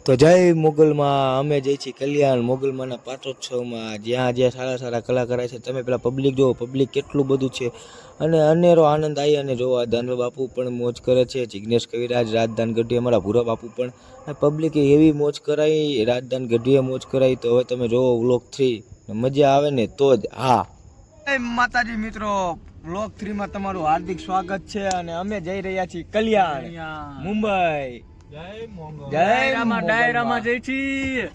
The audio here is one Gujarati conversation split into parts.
તો જય મોગલમાં અમે જઈ છીએ કલ્યાણ મોગલમાંના પાટોત્સવમાં જ્યાં સારા સારા કલાકાર છે. તમે પેલા પબ્લિક જોવો, પબ્લિક કેટલું બધું છે અને અનેરો આનંદ આવી. અને જોવો દાનવ બાપુ પણ મોજ કરે છે, જિગ્નેશ કવિરાજ, રાજદાન ગઢવી, અમારા ભૂરા બાપુ પણ. પબ્લિકે એવી મોજ કરાવી, રાજદાન ગઢવીએ મોજ કરાવી. તો હવે તમે જોવો વ્લોગ 3 મજા આવે ને તો જ. હા, જય માતાજી મિત્રો, વ્લોગ 3 માં તમારું હાર્દિક સ્વાગત છે. અને અમે જઈ રહ્યા છીએ કલ્યાણ મુંબઈ. ડાયરામાં જઈ છી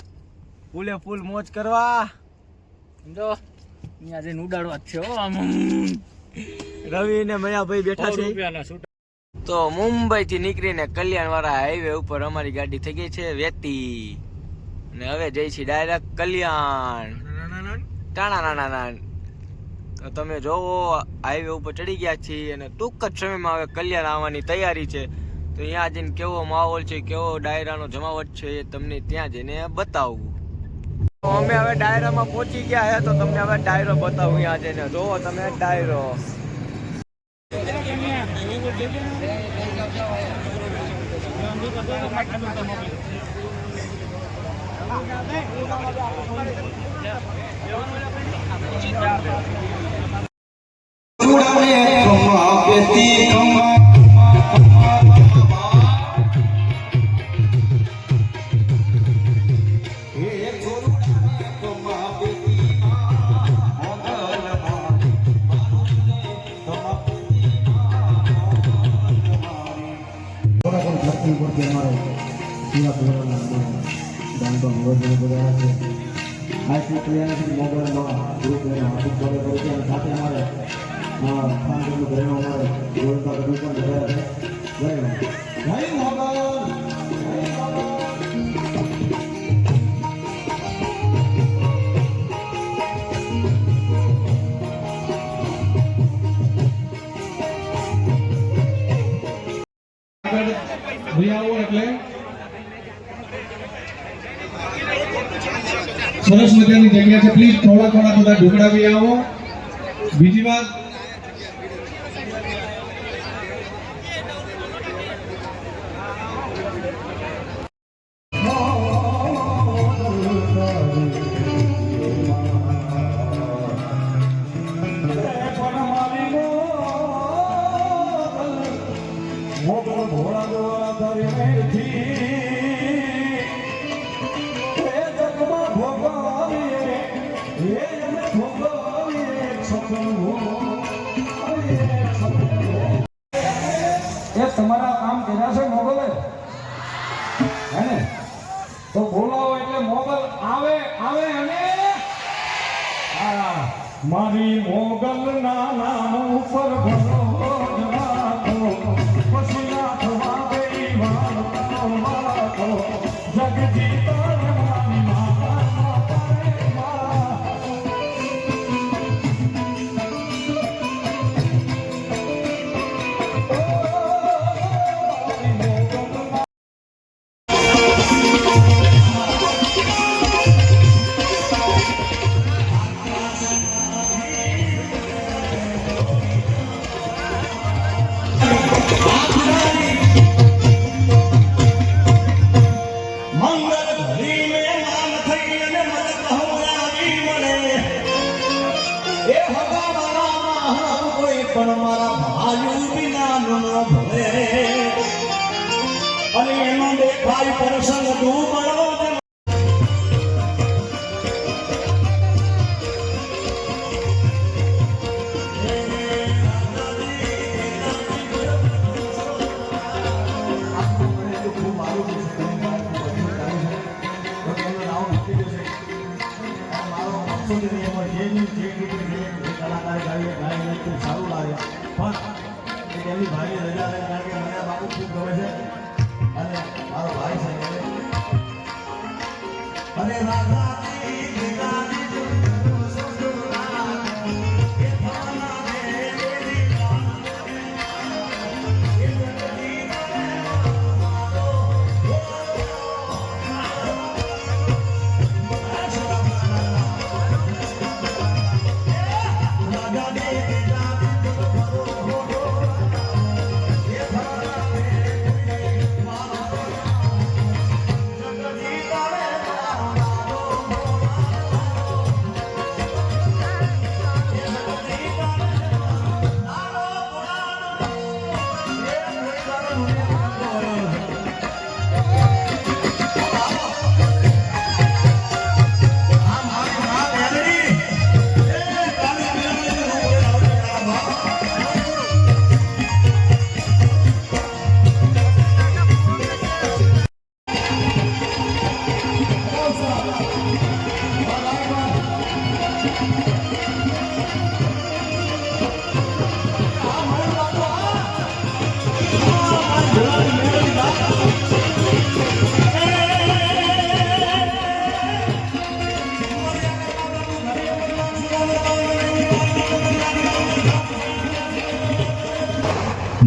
ફૂલે ફૂલ મોજ કરવા. સમજો અહીંયા જઈને ઉડાડવા જ છે. રવિ ને મયાભાઈ બેઠા છે. તો મુંબઈ થી નીકળીને કલ્યાણ વાળા હાઈવે ઉપર અમારી ગાડી થઈ ગઈ છે વેતી, અને હવે જઈ છીએ ડાયરેક્ટ કલ્યાણ. ટાણા. તો તમે જોવો હાઈવે ઉપર ચડી ગયા છીએ અને ટૂંક જ સમયમાં હવે કલ્યાણ આવવાની તૈયારી છે. તો અહીંયા જઈને કેવો માહોલ છે, કેવો ડાયરાનો જમાવટ છે, એ તમને ત્યાં જઈને બતાવું. તો અમે હવે ડાયરામાં પહોંચી ગયા છે, તો તમને હવે ડાયરો બતાવું. અહીંયા જઈને જોવો તમે ડાયરો. સરસ મજાની જગ્યા છે. પ્લીઝ થોડા બધા ઢોકળા બી આવો. બીજી વાત, તમારા કામ કર્યા છે મોગલે, હે ને? તો બોલાવો એટલે મોગલ આવે અને મારી મોગલ ના નામ ઉપર પછી નાથવા ગઈ વાળો જગજીતા પણ મારા ભાઈ વિના નો ભલે, અને એમાં દેખાય પ્રસંગ તું મળો. સારું લાગે પણ એની ભાઈ રજા રહે, કારણ કે મને બાપુ ખૂબ ગમે છે અને મારો ભાઈ છે. અને રાધા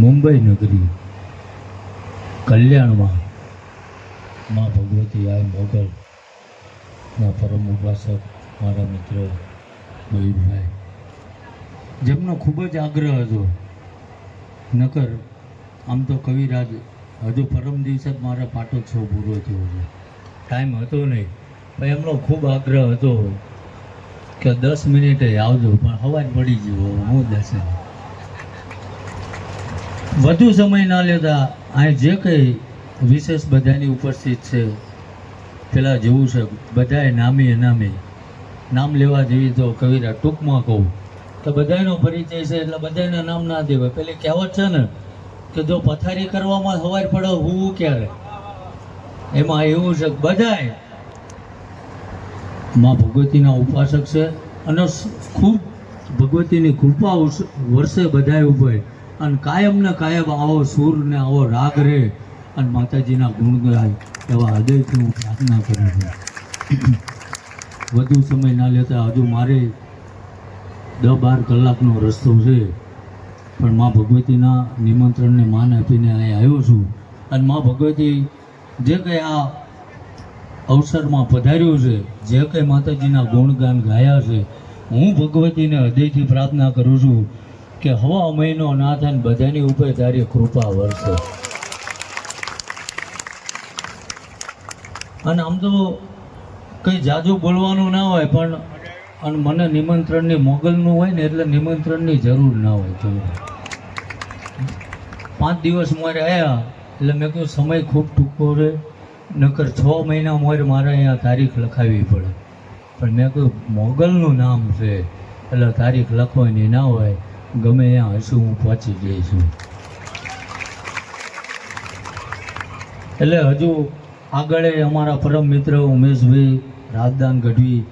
મુંબઈ નગરી કલ્યાણમાં માં ભગવતી આય મોગલના પરમ ઉપાસક મારા મિત્ર મયુરભાઈ, જેમનો ખૂબ જ આગ્રહ હતો. નકર આમ તો કવિરાજ હજુ પરમ દિવસે જ મારા પાટોત્સવ પૂરો થયો છે, ટાઈમ હતો નહીં, પણ એમનો ખૂબ આગ્રહ હતો કે 10 મિનિટે આવજો, પણ હવા પડી ગયો હું દસે. વધુ સમય ના લેતા અહીં જે કંઈ વિશેષ બધાની ઉપસ્થિત છે, પેલા જેવું છે બધાએ નામી અનામી નામ લેવા જેવી તો કવિરા ટૂંકમાં કહું તો બધાનો પરિચય છે એટલે બધાના નામ ના દેવાય. પેલી કહેવત છે ને કે જો પથારી કરવામાં સવાર પડે હું ક્યારે, એમાં એવું છે કે બધાએ માં ભગવતીના ઉપાસક છે અને ખૂબ ભગવતીની કૃપા વર્ષે બધાએ ઉપર અને કાયમ ને કાયમ આવો સૂર ને આવો રાગ રહે અને માતાજીના ગુણ ગાય એવા હૃદયથી હું પ્રાર્થના કરું છું. વધુ સમય ના લેતા હજુ મારે 10-12 કલાકનો રસ્તો છે, પણ માં ભગવતીના નિમંત્રણને માન આપીને અહીં આવ્યો છું. અને માં ભગવતી જે કંઈ આ અવસરમાં પધાર્યું છે, જે કંઈ માતાજીના ગુણગાન ગાયા છે, હું ભગવતીને હૃદયથી પ્રાર્થના કરું છું કે હવા મહિનો ના થાય બધાની ઉપર તારી કૃપા વરસે. અને આમ તો કંઈ જાજુ બોલવાનું ના હોય, પણ અને મને નિમંત્રણની મોગલનું હોય ને એટલે નિમંત્રણની જરૂર ના હોય. તો 5 દિવસ મારે આવ્યા એટલે મેં કહ્યું સમય ખૂબ ટૂંકો રહે, નકર 6 મહિના મારે અહીંયા તારીખ લખાવી પડે, પણ મેં કહ્યું મોગલનું નામ છે એટલે તારીખ લખવાની ના હોય, ગમે ત્યાં હશું હું પહોંચી જઈશું. એટલે હજુ આગળ અમારા પરમ મિત્ર ઉમેશભાઈ રાજદાન ગઢવી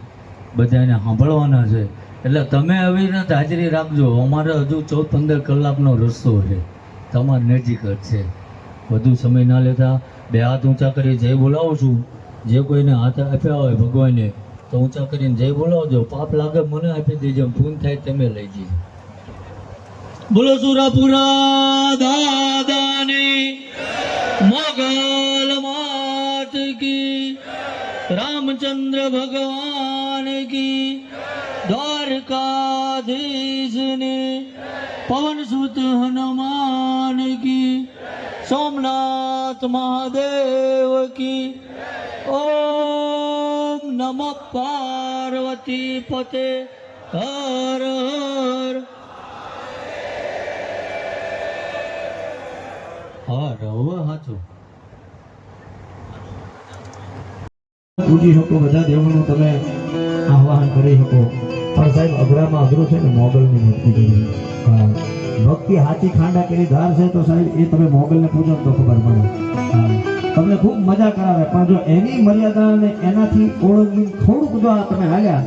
બધાને સાંભળવાના છે, એટલે તમે આવી ને હાજરી રાખજો. અમારે હજુ 14-15 કલાકનો રસ્તો છે, તમારી નજીક જ છે. વધુ સમય ના લેતા 2 હાથ ઊંચા કરી જય બોલાવું છું. જે કોઈને હાથ આપ્યા હોય ભગવાને તો ઊંચા કરીને જય બોલાવજો. પાપ લાગે મને આપી દેજો, પૂન થાય તમે લઈ જજો. બોલો સુરાપુરા દાદાની મોગલ માત કી, રામચંદ્ર ભગવાન કી, દ્વારકાધીશ ને પવન સુત હનુમાન કી, સોમનાથ મહાદેવ કી. ઓમ નમઃ પાર્વતી પતે હર હર હર. હવે સાચું પૂજી શકો, બધા દેવોનું તમે આહ્વાન કરી શકો, પણ સાહેબ અઘરામાં અઘરું છે ને મોગલની ભક્તિ કરવી. હા, ભક્તિ હાથી ખાંડા કેવી ધાર છે તો સાહેબ એ તમે મોગલને પૂજો તો ખબર પડે. હા, તમને ખૂબ મજા કરાવે, પણ જો એની મર્યાદા અને એનાથી ઓળંગી થોડુંક જો આ તમે હાલ્યા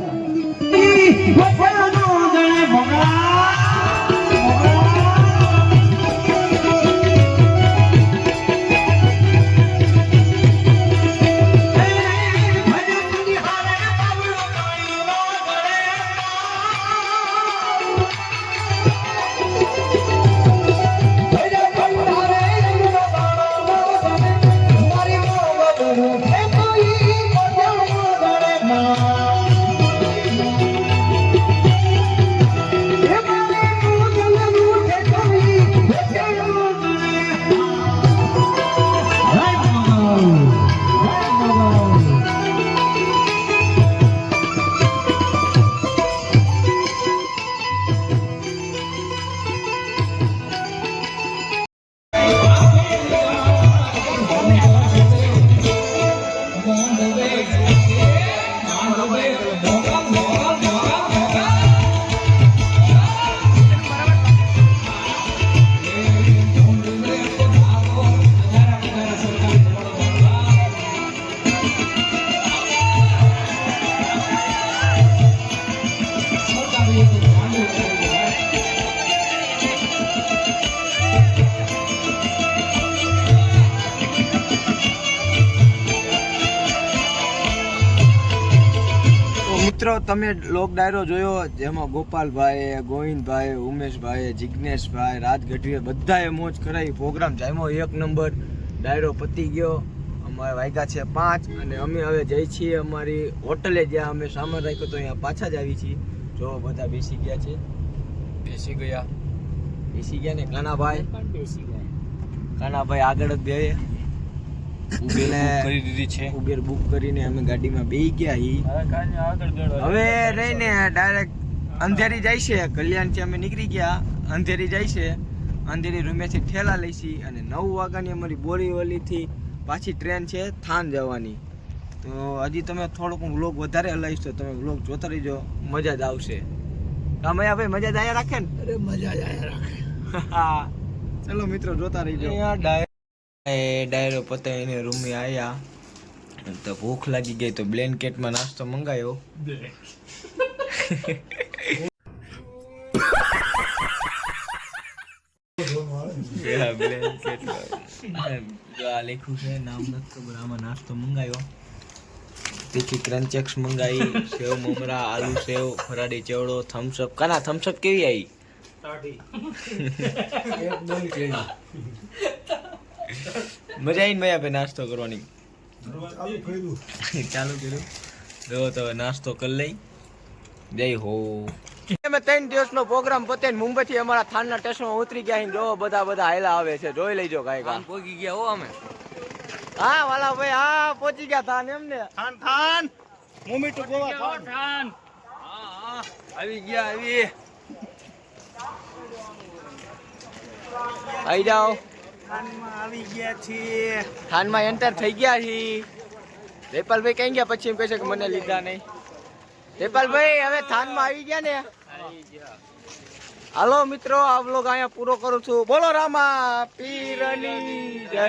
મિત્રો તમે લોક ડાયરો જોયો જેમાં ગોપાલભાઈ, ગોવિંદભાઈ, ઉમેશભાઈ, જિજ્ઞેશભાઈ, રાજ ગઢવીએ બધાએ મોજ કરાવી. પ્રોગ્રામ જામ્યો 1 નંબર. ડાયરો પતી ગયો. અમારે વાગ્યા છે 5 અને અમે હવે જઈ છીએ અમારી હોટલે જ્યાં અમે સામાન રાખ્યો તો અહીંયા પાછા જ આવી છીએ. જો બધા બેસી ગયા છે. બેસી ગયા ને કાનાભાઈ આગળ જ બે ઉબેર બુક કરીને અમે ગાડીમાં બેસી ગયા. હવે રહીને ડાયરેક્ટ અંધેરી જાય છે. કલ્યાણથી અમે નીકળી ગયા. અંધેરી જાય છે. અંધેરી રૂમેથી ઠેલા લઈશી અને 9 વાગ્યાની અમારી બોરીવલીથી પાછી ટ્રેન છે થાન જવાની. તો હજી તમે થોડુંક વ્લોગ વધારે હલાવીશ તો તમે વ્લોગ જોતા રહીજો. મજા જ આવશે. કામયા ભાઈ મજા જ આયા રાખે ને? અરે મજા જ આયા રાખે. ચલો મિત્રો જોતા રહીજો. ડાયરો પતાવીને રૂમે આવ્યા તો ભૂખ લાગી ગઈ તો બ્લેન્કેટમાં નાસ્તો મંગાવ્યો. લખ્યું છે નામ નથી ખબર. આમાં નાસ્તો મંગાવ્યો. તીખી ક્રંચેક્સ મંગાવી, સેવ મમરા, આલુ સેવ, ફરાળી ચેવડો, થમ્સઅપ. કાના થમ્સઅપ કેવી આવી? મજા આવીને ભાઈ આપણે નાસ્તો કરવાની ચાલુ કર્યું. જો તો નાસ્તો કરી લઈ. જય હો. અમે 3 દિવસનો પ્રોગ્રામ પતાવીને મુંબઈથી અમારા થાનના સ્ટેશનમાં ઉતરી ગયા. જો બધા હાયલા આવે છે. જોઈ લેજો કાંઈ પહોંચી ગયા હો અમે. હા વાલા ભાઈ હા પહોંચી ગયા થાન. એમને થાન મુંબઈ ટુ ગોવા થાન. હા આવી ગયા. આવી જાઓ. આવી ગયા છીએ. થાનમાં એન્ટર થઈ ગયા છીએ. જયપાલભાઈ કઈ ગયા? પછી એમ કહે છે કે મને લીધા નહીં. જયપાલભાઈ હવે થાનમાં આવી ગયા ને? હાલો મિત્રો આ વ્લોગ અહીંયા પૂરો કરું છું. બોલો રામા પીરની જય.